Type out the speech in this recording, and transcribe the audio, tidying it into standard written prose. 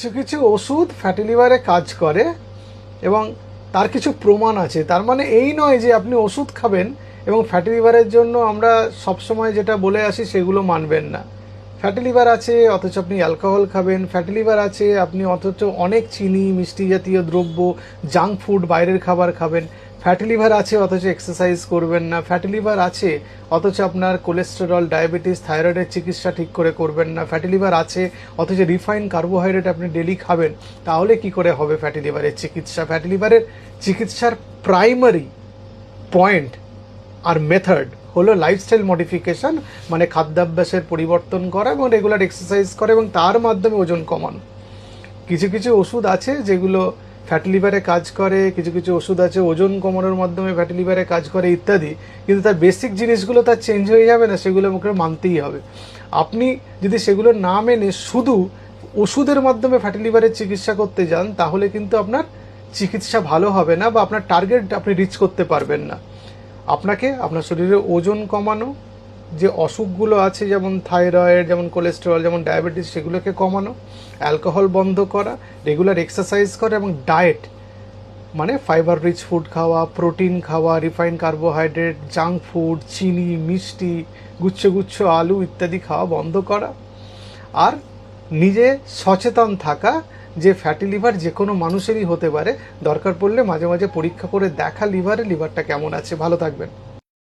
কিছু কিছু ওষুধ ফ্যাটি লিভারে কাজ করে এবং তার কিছু প্রমাণ আছে। তার মানে এই নয় যে আপনি ওষুধ খাবেন এবং ফ্যাটি লিভারের জন্য আমরা সবসময় যেটা বলে আসি সেগুলো মানবেন না। ফ্যাটি লিভার আছে অথচ আপনি অ্যালকোহল খাবেন, ফ্যাটি লিভার আছে আপনি অথচ অনেক চিনি, মিষ্টি জাতীয় দ্রব্য, জাঙ্ক ফুড, বাইরের খাবার খাবেন। ফ্যাটি লিভার আছে অথচ এক্সারসাইজ করবেন না। ফ্যাটি লিভার আছে অথচ আপনার কোলেস্টেরল, ডায়াবেটিস, থাইরয়েডের চিকিৎসা ঠিক করে করবেন না। ফ্যাটি লিভার আছে অথচ রিফাইন কার্বোহাইড্রেট আপনি ডেলি খাবেন। তাহলে কি করে হবে ফ্যাটি লিভারের চিকিৎসা? ফ্যাটি লিভারের চিকিৎসার প্রাইমারি পয়েন্ট আর মেথড হলো লাইফস্টাইল মডিফিকেশন, মানে খাদ্যাভ্যাসের পরিবর্তন করা এবং রেগুলার এক্সারসাইজ করা এবং তার মাধ্যমে ওজন কমানো। কিছু কিছু ওষুধ আছে যেগুলো ফ্যাটি লিভারে কাজ করে, কিছু কিছু ওষুধ আছে ওজন কমানোর মাধ্যমে ফ্যাটি লিভারে কাজ করে ইত্যাদি, কিন্তু তার বেসিক জিনিসগুলো তার চেঞ্জ হয়ে যাবে না, সেগুলো আমাকে মানতেই হবে। আপনি যদি সেগুলো না মেনে শুধু ওষুধের মাধ্যমে ফ্যাটি লিভারের চিকিৎসা করতে যান তাহলে কিন্তু আপনার চিকিৎসা ভালো হবে না বা আপনার টার্গেট আপনি রিচ করতে পারবেন না। আপনাকে আপনার শরীরে ওজন কমানো, যে অসুখগুলো আছে যেমন থাইরয়েড, যেমন কোলেস্টেরল, যেমন ডায়াবেটিস, সেগুলোকে কমানো, অ্যালকোহল বন্ধ করা, রেগুলার এক্সারসাইজ করা এবং ডায়েট মানে ফাইবার রিচ ফুড খাওয়া, প্রোটিন খাওয়া, রিফাইন কার্বোহাইড্রেট, জাঙ্ক ফুড, চিনি, মিষ্টি, গুচ্ছ গুচ্ছ আলু ইত্যাদি খাওয়া বন্ধ করা। আর নিজে সচেতন থাকা যে ফ্যাটি লিভার যে কোনো মানুষেরই হতে পারে, দরকার পড়লে মাঝে মাঝে পরীক্ষা করে দেখা লিভারটা কেমন আছে। ভালো থাকবেন।